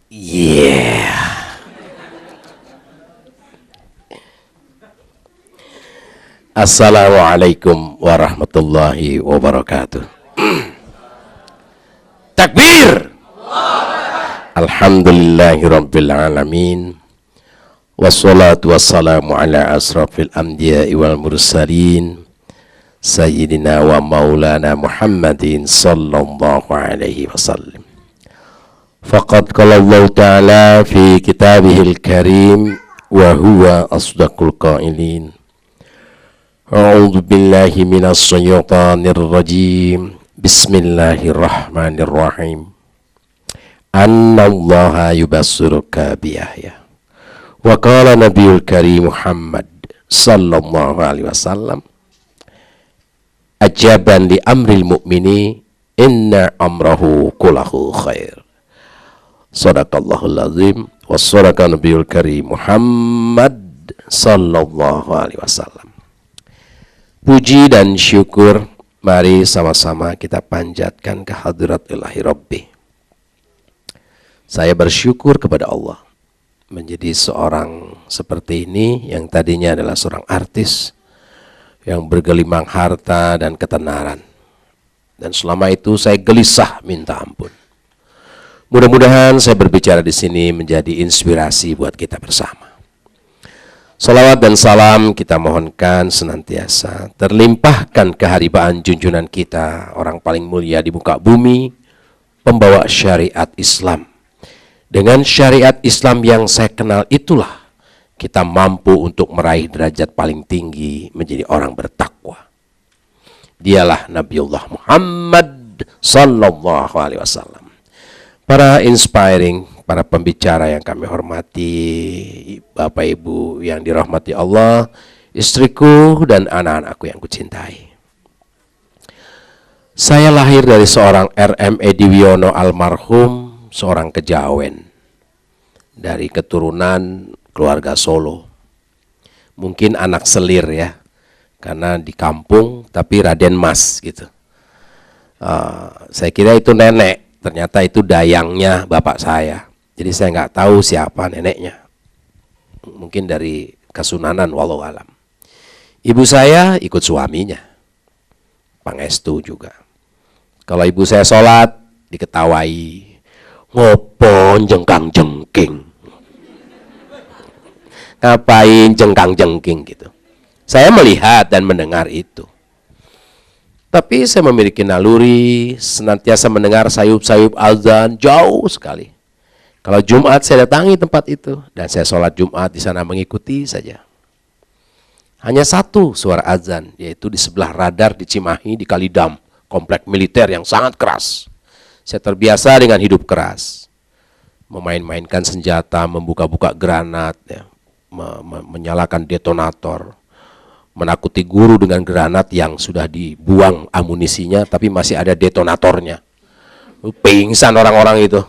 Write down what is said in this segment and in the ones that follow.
Yeah. Assalamualaikum warahmatullahi wabarakatuh. Takbir. Alhamdulillahirabbil alamin. Wassalatu wassalamu ala asrafil anbiya'i wal mursalin sayyidina wa maulana Muhammadin sallallahu alaihi wasallam. Faqad qala Allah ta'ala fi kitabihil karim wa huwa asdaqul qailin. A'udzu billahi minas syaitonir rajim. Bismillahirrahmanirrahim. Annallaha yubassiruka bi Yahya. Wa qala nabiyul karim Muhammad sallallahu alaihi wasallam, ajaban li amril mu'mini inna amrahu kullahu khair. Sadaqallahul azim wa sadaqa nabiyul karim Muhammad sallallahu alaihi wasallam. Puji dan syukur mari sama-sama kita panjatkan kehadirat ilahi Rabbi. Saya bersyukur kepada Allah menjadi seorang seperti ini yang tadinya adalah seorang artis yang bergelimang harta dan ketenaran. Dan selama itu saya gelisah minta ampun. Mudah-mudahan saya berbicara di sini menjadi inspirasi buat kita bersama. Salawat dan salam kita mohonkan senantiasa terlimpahkan keharibaan junjungan kita, orang paling mulia di muka bumi, pembawa syariat Islam. Dengan syariat Islam yang saya kenal itulah kita mampu untuk meraih derajat paling tinggi menjadi orang bertakwa. Dialah Nabiullah Muhammad sallallahu alaihi wasallam. Para inspiring, para pembicara yang kami hormati, Bapak Ibu yang dirahmati Allah, istriku dan anak-anakku yang kucintai. Saya lahir dari seorang R.M. Ediwiono almarhum, seorang kejawen dari keturunan keluarga Solo. Mungkin anak selir ya, karena di kampung tapi Raden Mas gitu. Saya kira itu nenek. Ternyata itu dayangnya bapak saya. Jadi saya nggak tahu siapa neneknya. Mungkin dari kesunanan walau alam. Ibu saya ikut suaminya. Pangestu juga. Kalau ibu saya sholat diketawai. Ngopon jengkang-jengking. Ngapain jengkang-jengking gitu. Saya melihat dan mendengar itu. Tapi saya memiliki naluri senantiasa mendengar sayup-sayup azan jauh sekali. Kalau Jumat saya datangi tempat itu dan saya sholat Jumat di sana mengikuti saja. Hanya satu suara azan, yaitu di sebelah radar di Cimahi di Kalidam, komplek militer yang sangat keras. Saya terbiasa dengan hidup keras, memain-mainkan senjata, membuka-buka granat, ya, menyalakan detonator. Menakuti guru dengan granat yang sudah dibuang amunisinya tapi masih ada detonatornya. Pingsan orang-orang itu.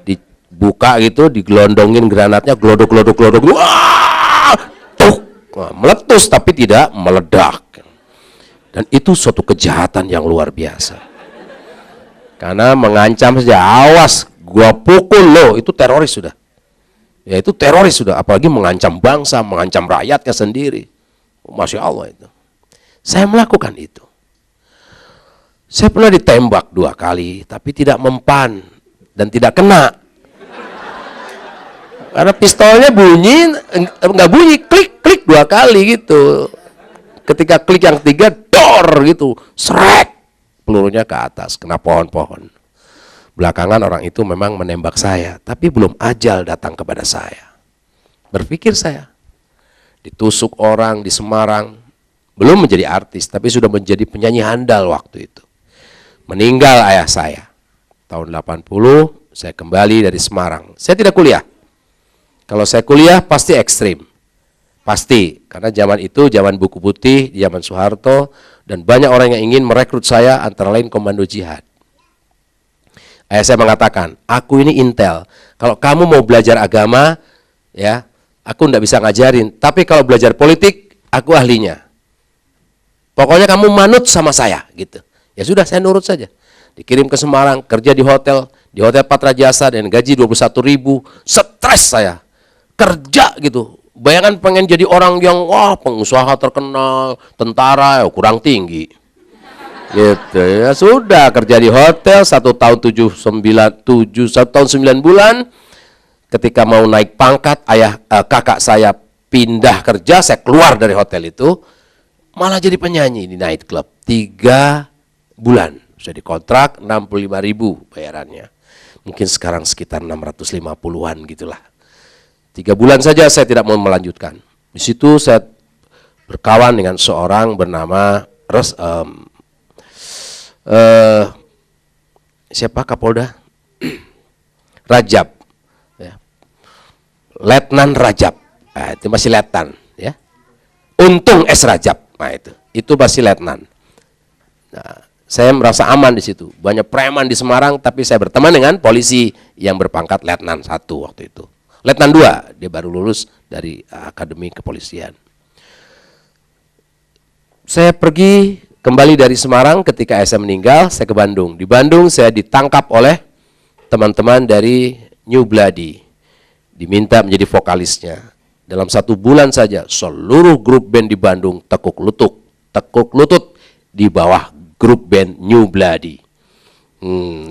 Dibuka gitu, digelondongin granatnya, glodok. Wah! Tuh, meletus tapi tidak meledak. Dan itu suatu kejahatan yang luar biasa. Karena mengancam saja, awas gua pukul lo, itu teroris sudah. Ya itu teroris sudah, apalagi mengancam bangsa, mengancam rakyatnya sendiri. Masya Allah itu. Saya melakukan itu. Saya pernah ditembak 2 kali, tapi tidak mempan dan tidak kena. Karena pistolnya bunyi, nggak bunyi, klik 2 kali gitu. Ketika klik yang 3, dor gitu, srek, pelurunya ke atas, kena pohon-pohon. Belakangan orang itu memang menembak saya, tapi belum ajal datang kepada saya. Berpikir saya. Ditusuk orang di Semarang, belum menjadi artis, tapi sudah menjadi penyanyi handal waktu itu. Meninggal ayah saya. Tahun 80, saya kembali dari Semarang. Saya tidak kuliah. Kalau saya kuliah, pasti ekstrim. Pasti, karena zaman itu, zaman buku putih, zaman Soeharto, dan banyak orang yang ingin merekrut saya, antara lain komando jihad. Ayah saya mengatakan, aku ini intel. Kalau kamu mau belajar agama, ya, aku enggak bisa ngajarin, tapi kalau belajar politik, aku ahlinya. Pokoknya kamu manut sama saya, gitu. Ya sudah, saya nurut saja. Dikirim ke Semarang, kerja di hotel, Di Hotel Patra Jasa dengan gaji 21.000, stres saya. Kerja gitu. Bayangan pengen jadi orang yang wah pengusaha terkenal, tentara, ya, kurang tinggi. Gitu ya, sudah kerja di hotel 1 tahun 9 bulan. Ketika mau naik pangkat, kakak saya pindah kerja, saya keluar dari hotel itu, malah jadi penyanyi di night club. 3 bulan sudah dikontrak, 65.000 bayarannya. Mungkin sekarang sekitar 650-an gitulah. 3 bulan saja saya tidak mau melanjutkan. Di situ saya berkawan dengan seorang bernama siapa Kapolda? Rajab, ya. Letnan Rajab, nah, itu masih letnan, ya. Untung S Rajab, nah itu masih letnan. Nah, saya merasa aman di situ. Banyak preman di Semarang, tapi saya berteman dengan polisi yang berpangkat letnan 1 waktu itu. Letnan 2, dia baru lulus dari akademi kepolisian. Saya pergi kembali dari Semarang ketika ayah saya meninggal, saya ke Bandung. Di Bandung saya ditangkap oleh teman-teman dari New Bloody. Diminta menjadi vokalisnya. Dalam 1 bulan saja, seluruh grup band di Bandung tekuk lutut di bawah grup band New Bloody.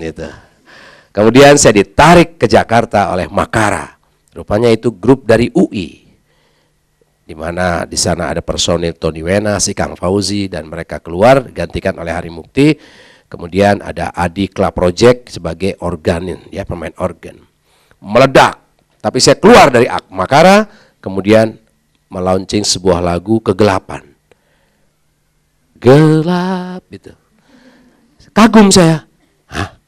Gitu. Kemudian saya ditarik ke Jakarta oleh Makara. Rupanya itu grup dari UI. Di mana di sana ada personil Tony Wena, si Kang Fauzi, dan mereka keluar gantikan oleh Hari Mukti. Kemudian ada Adi Club Project sebagai organin, ya, pemain organ. Meledak. Tapi saya keluar dari Makara, kemudian melaunching sebuah lagu Kegelapan. Gelap gitu. Kagum saya. Hah,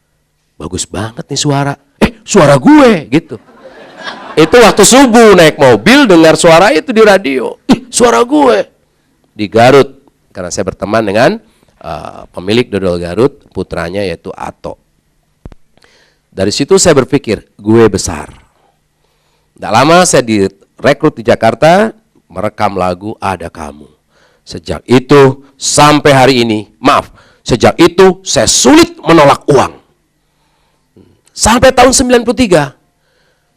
bagus banget nih suara. Suara gue gitu. Itu waktu subuh naik mobil dengar suara itu di radio. Suara gue. Di Garut. Karena saya berteman dengan pemilik dodol Garut, putranya yaitu Ato. Dari situ saya berpikir, gue besar. Tidak lama saya direkrut di Jakarta, merekam lagu Ada Kamu. Sejak itu sampai hari ini, sejak itu saya sulit menolak uang. Sampai tahun 93.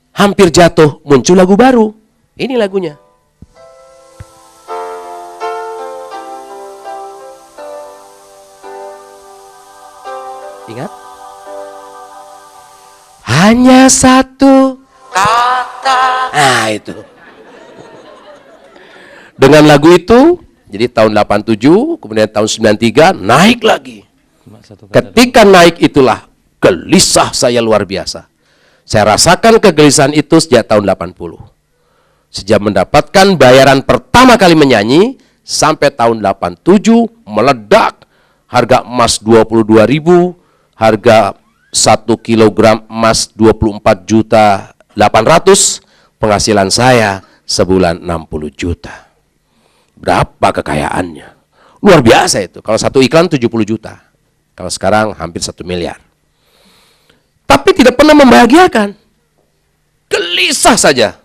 Hampir jatuh, muncul lagu baru. Ini lagunya. Ingat? Hanya satu kata. Nah itu. Dengan lagu itu, jadi tahun 87, kemudian tahun 93, naik lagi. Ketika naik itulah, gelisah saya luar biasa. Saya rasakan kegelisahan itu sejak tahun 80. Sejak mendapatkan bayaran pertama kali menyanyi, sampai tahun 87 meledak. Harga emas 22.000, harga 1 kilogram emas 24.800.000, penghasilan saya sebulan 60 juta. Berapa kekayaannya? Luar biasa itu. Kalau satu iklan 70 juta. Kalau sekarang hampir 1 miliar. Tapi tidak pernah membahagiakan. Gelisah saja.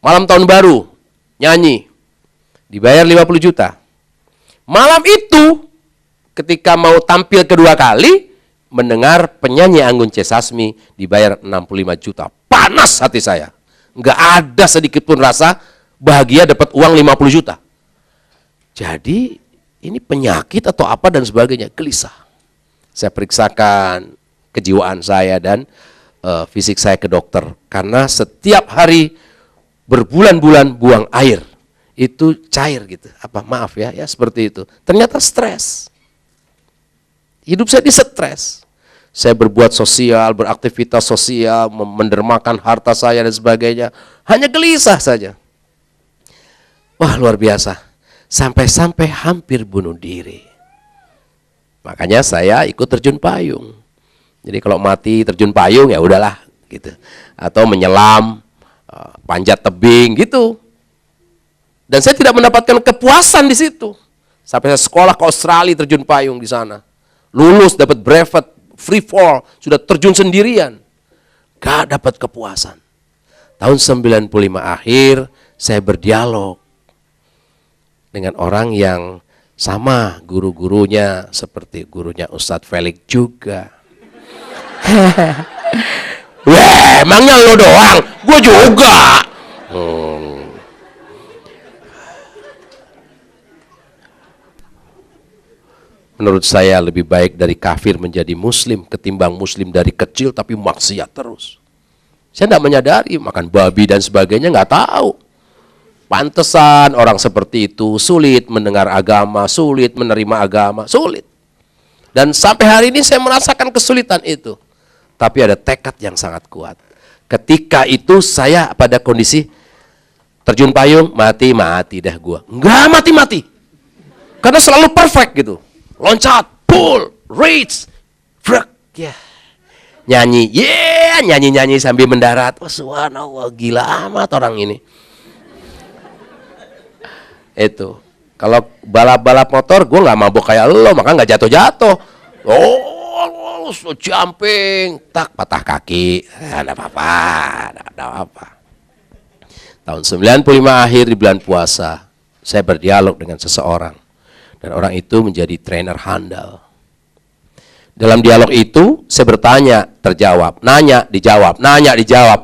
Malam tahun baru, nyanyi. Dibayar 50 juta. Malam itu, ketika mau tampil kedua kali, mendengar penyanyi Anggun C. Sasmi dibayar 65 juta. Panas hati saya. Nggak ada sedikit pun rasa bahagia dapat uang 50 juta. Jadi, ini penyakit atau apa dan sebagainya. Gelisah. Saya periksakan kejiwaan saya dan fisik saya ke dokter. Karena setiap hari berbulan-bulan buang air. Itu cair gitu. Maaf ya, seperti itu. Ternyata stres. Hidup saya di-stres. Saya berbuat sosial, beraktivitas sosial, mendermakan harta saya dan sebagainya. Hanya gelisah saja. Wah, luar biasa. Sampai-sampai hampir bunuh diri. Makanya saya ikut terjun payung. Jadi kalau mati terjun payung ya udahlah gitu. Atau menyelam, panjat tebing gitu. Dan saya tidak mendapatkan kepuasan di situ. Sampai saya sekolah ke Australia terjun payung di sana. Lulus dapat brevet, free fall, sudah terjun sendirian. Gak dapat kepuasan. Tahun 95 akhir saya berdialog dengan orang yang sama guru-gurunya seperti gurunya Ustadz Felix juga. Weh, emangnya lo doang? Gue juga. Menurut saya lebih baik dari kafir menjadi muslim ketimbang muslim dari kecil tapi maksiat terus. Saya tidak menyadari, makan babi dan sebagainya, nggak tahu. Pantesan orang seperti itu sulit mendengar agama, sulit menerima agama, sulit. Dan sampai hari ini saya merasakan kesulitan itu. Tapi ada tekad yang sangat kuat. Ketika itu saya pada kondisi terjun payung, mati dah gua. Nggak mati-mati. Karena selalu perfect gitu. Loncat, pull, reach, frek, ya. Nyanyi, nyanyi sambil mendarat. Oh, subhanallah, gila amat orang ini. Itu. Kalau balap-balap motor, gue nggak mabuk kayak lo, maka nggak jatuh-jatuh. Oh, jumping, tak patah kaki, ada apa-apa, ada apa. Tahun 95 akhir di bulan puasa, saya berdialog dengan seseorang. Dan orang itu menjadi trainer handal. Dalam dialog itu, saya bertanya, terjawab. Nanya, dijawab. Nanya, dijawab.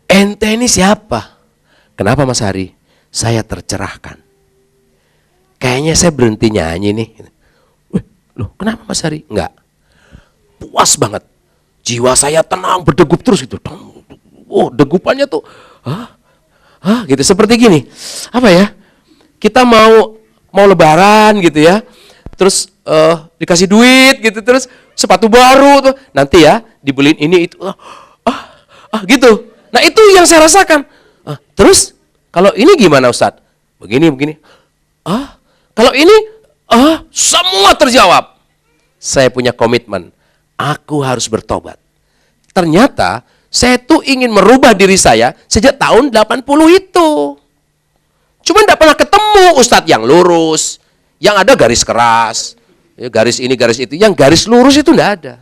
Ente ini siapa? Kenapa Mas Hari? Saya tercerahkan. Kayaknya saya berhenti nyanyi nih. Loh, kenapa Mas Hari? Enggak. Puas banget. Jiwa saya tenang, berdegup terus gitu. Oh, degupannya tuh. Gitu, seperti gini. Apa ya? Kita mau lebaran gitu ya, terus dikasih duit gitu, terus sepatu baru tuh, nanti ya dibeliin ini itu, gitu. Nah itu yang saya rasakan. Terus kalau ini gimana Ustadz? Begini. Kalau ini, semua terjawab. Saya punya komitmen, aku harus bertobat. Ternyata saya tuh ingin merubah diri saya sejak tahun 80 itu. Cuma tidak pernah ketemu Ustadz yang lurus, yang ada garis keras, ya, garis ini, garis itu, yang garis lurus itu tidak ada.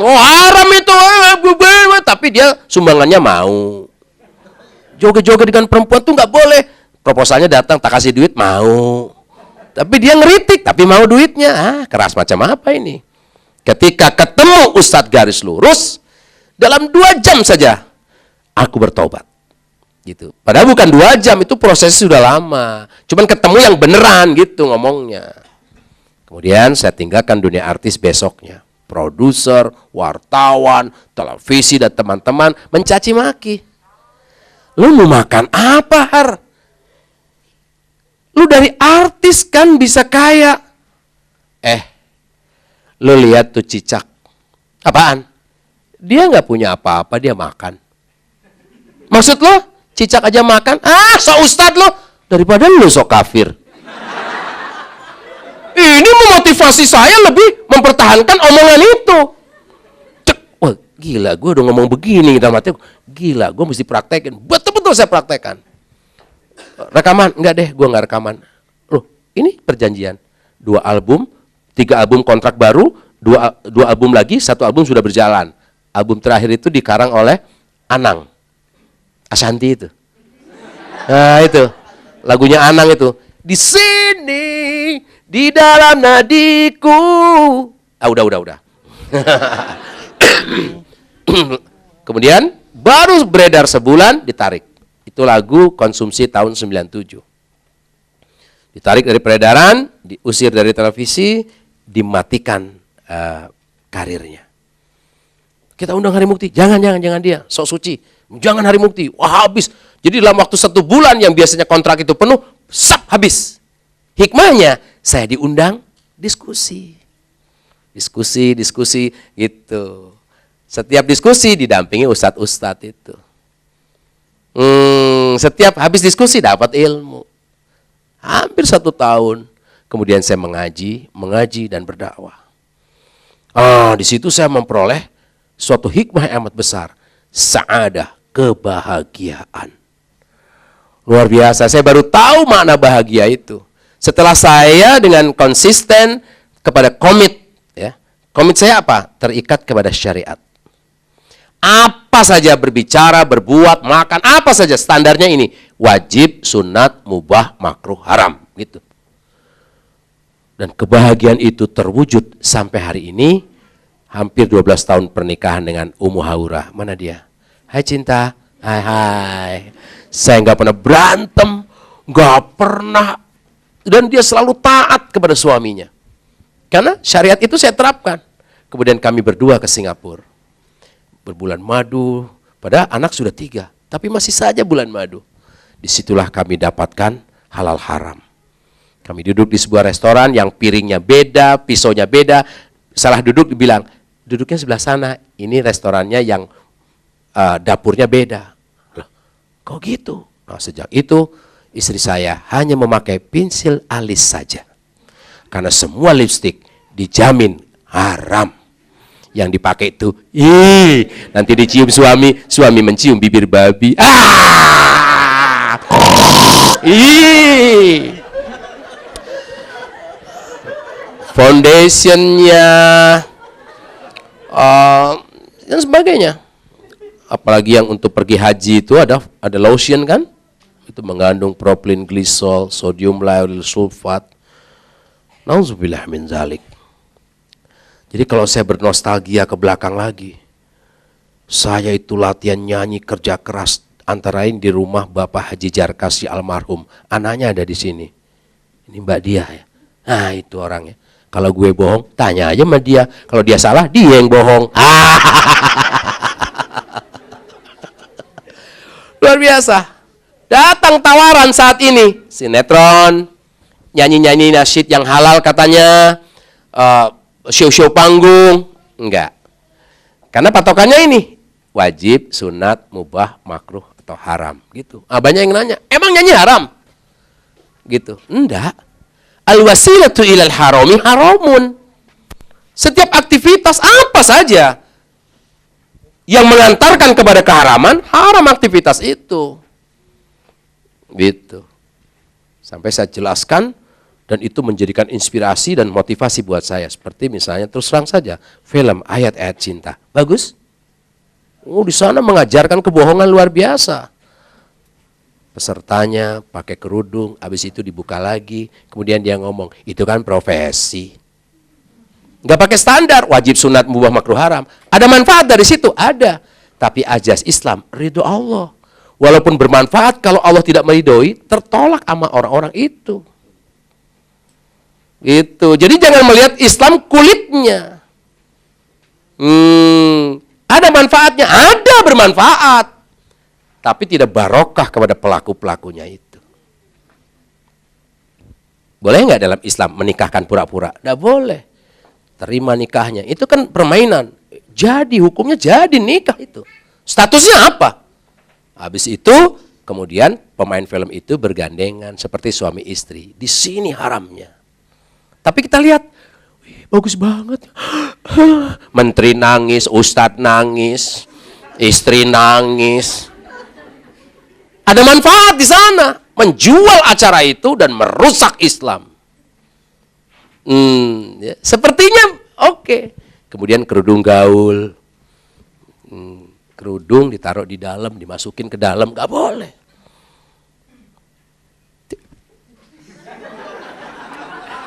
Oh haram itu, tapi dia sumbangannya mau. Joget-joget dengan perempuan tuh nggak boleh. Proposalnya datang, tak kasih duit, mau. Tapi dia ngeritik, tapi mau duitnya. Keras macam apa ini? Ketika ketemu Ustadz garis lurus, dalam 2 jam saja, aku bertobat. Gitu. Padahal bukan 2 jam, itu prosesnya sudah lama. Cuman ketemu yang beneran gitu ngomongnya. Kemudian saya tinggalkan dunia artis besoknya. Produser, wartawan, televisi dan teman-teman mencaci maki. Lu mau makan apa, Har? Lu dari artis kan bisa kaya. Lu lihat tuh cicak. Apaan? Dia nggak punya apa-apa, dia makan. Maksud lo? Cicak aja makan, so ustad lo, daripada lo sok kafir. Ini memotivasi saya lebih mempertahankan omongan itu. Wah gila, gue udah ngomong begini, gila, gue mesti praktekin. Betul-betul saya praktekkan. Rekaman, enggak deh, gue nggak rekaman. Loh, ini perjanjian. 2 album, 3 album kontrak baru, 2 album lagi, 1 album sudah berjalan. Album terakhir itu dikarang oleh Anang Ashanti itu. Nah itu, lagunya Anang itu. Di sini, di dalam nadiku. Udah. Kemudian, baru beredar sebulan, ditarik. Itu lagu konsumsi tahun 97. Ditarik dari peredaran, diusir dari televisi, dimatikan karirnya. Kita undang Hari Mukti, jangan dia, sok suci. Jangan Hari Mukti, wah habis. Jadi dalam waktu 1 bulan yang biasanya kontrak itu penuh, habis. Hikmahnya, saya diundang diskusi gitu. Setiap diskusi didampingi ustadz-ustadz itu. Setiap habis diskusi dapat ilmu. Hampir 1 tahun. Kemudian saya mengaji dan berdakwah. Di situ saya memperoleh suatu hikmah yang amat besar. Sa'adah, kebahagiaan. Luar biasa, saya baru tahu makna bahagia itu. Setelah saya dengan konsisten kepada komit, ya. Komit saya apa? Terikat kepada syariat. Apa saja berbicara, berbuat, makan, apa saja standarnya ini. Wajib, sunat, mubah, makruh, haram. Gitu. Dan kebahagiaan itu terwujud sampai hari ini. hampir 12 tahun pernikahan dengan Ummu Haura. Mana dia? Hai cinta, hai. Saya nggak pernah berantem, nggak pernah, dan dia selalu taat kepada suaminya. Karena syariat itu saya terapkan. Kemudian kami berdua ke Singapura. Berbulan madu, padahal anak sudah 3, tapi masih saja bulan madu. Disitulah kami dapatkan halal haram. Kami duduk di sebuah restoran yang piringnya beda, pisaunya beda. Salah duduk dibilang, duduknya sebelah sana. Ini restorannya yang dapurnya beda. Loh, kok gitu? Nah, sejak itu istri saya hanya memakai pensil alis saja. Karena semua lipstik dijamin haram. Yang dipakai itu, nanti dicium suami, suami mencium bibir babi. Foundationnya, dan sebagainya. Apalagi yang untuk pergi haji itu ada lotion kan? Itu mengandung propylene glycol, sodium lauryl sulfat. Nauzubillah min zalik. Jadi kalau saya bernostalgia ke belakang lagi, saya itu latihan nyanyi kerja keras antara lain di rumah Bapak Haji Jarkasi almarhum. Anaknya ada di sini. Ini Mbak Dia ya. Nah itu orangnya. Kalau gue bohong, tanya aja sama dia. Kalau dia salah, dia yang bohong. Luar biasa. Datang tawaran saat ini. Sinetron, nyanyi-nyanyi nasyid yang halal katanya, show-show panggung. Enggak. Karena patokannya ini. Wajib, sunat, mubah, makruh, atau haram. Gitu. Banyak yang nanya, emang nyanyi haram? Gitu. Enggak. Al-wasilatu ilal harami haramun. Setiap aktivitas apa saja yang mengantarkan kepada keharaman, haram aktivitas itu. Gitu. Sampai saya jelaskan, dan itu menjadikan inspirasi dan motivasi buat saya. Seperti misalnya, terus terang saja, film ayat-ayat cinta. Bagus? Di sana mengajarkan kebohongan luar biasa. Pesertanya pakai kerudung, habis itu dibuka lagi, kemudian dia ngomong, itu kan profesi. Nggak pakai standar, wajib sunat mubah makruh haram. Ada manfaat dari situ? Ada. Tapi ajas Islam, ridho Allah. Walaupun bermanfaat, kalau Allah tidak meridhoi, tertolak sama orang-orang itu. Gitu. Jadi jangan melihat Islam kulitnya. Ada manfaatnya, ada bermanfaat. Tapi tidak barokah kepada pelaku-pelakunya itu. Boleh nggak dalam Islam menikahkan pura-pura? Nggak boleh. Terima nikahnya. Itu kan permainan. Jadi hukumnya jadi nikah itu. Statusnya apa? Habis itu kemudian pemain film itu bergandengan seperti suami istri. Di sini haramnya. Tapi kita lihat, bagus banget. Menteri nangis, ustadz nangis, istri nangis. Ada manfaat di sana, menjual acara itu dan merusak Islam. Ya, sepertinya oke. Kemudian kerudung gaul, kerudung ditaruh di dalam, dimasukin ke dalam, nggak boleh.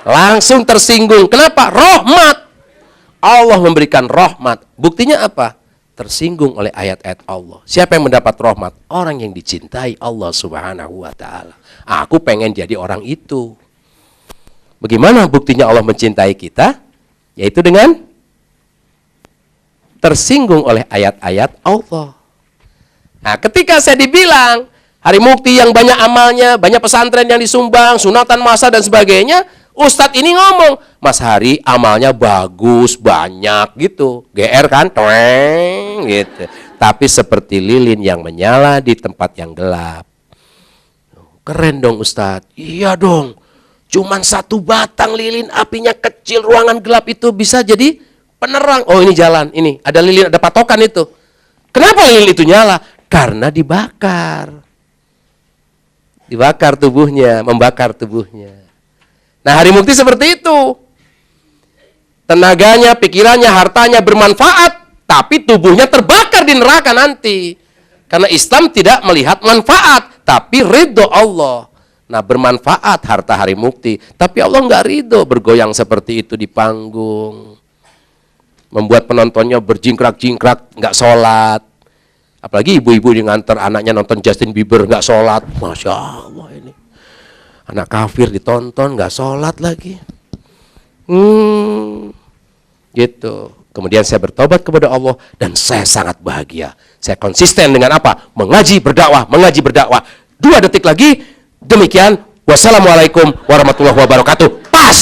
Langsung tersinggung. Kenapa? Rahmat. Allah memberikan rahmat. Buktinya apa? Tersinggung oleh ayat-ayat Allah. Siapa yang mendapat rahmat? Orang yang dicintai Allah Subhanahu wa ta'ala. Aku pengen jadi orang itu. Bagaimana buktinya Allah mencintai kita? Yaitu dengan tersinggung oleh ayat-ayat Allah. Nah, ketika saya dibilang hari mukti yang banyak amalnya, banyak pesantren yang disumbang, sunatan masal dan sebagainya, Ustadz ini ngomong, Mas Hari amalnya bagus, banyak gitu. GR kan, toeng gitu. Tapi seperti lilin yang menyala di tempat yang gelap. Keren dong Ustadz. Iya dong. Cuman satu batang lilin, apinya kecil, ruangan gelap itu bisa jadi penerang. Oh ini jalan, ini ada lilin, ada patokan itu. Kenapa lilin itu nyala? Karena dibakar. Dibakar tubuhnya, membakar tubuhnya. Nah hari mukti seperti itu. Tenaganya, pikirannya, hartanya bermanfaat, tapi tubuhnya terbakar di neraka nanti. Karena Islam tidak melihat manfaat, tapi ridho Allah. Nah bermanfaat harta hari mukti, tapi Allah nggak ridho bergoyang seperti itu di panggung. membuat penontonnya berjingkrak-jingkrak, nggak sholat. Apalagi ibu-ibu yang nganter anaknya nonton Justin Bieber nggak sholat, masya Allah ini. Anak kafir ditonton nggak sholat lagi. Gitu. Kemudian saya bertobat kepada Allah dan saya sangat bahagia. Saya konsisten dengan apa? Mengaji, berdakwah, mengaji, berdakwah. 2 detik lagi, demikian. Wassalamualaikum warahmatullahi wabarakatuh. Pas.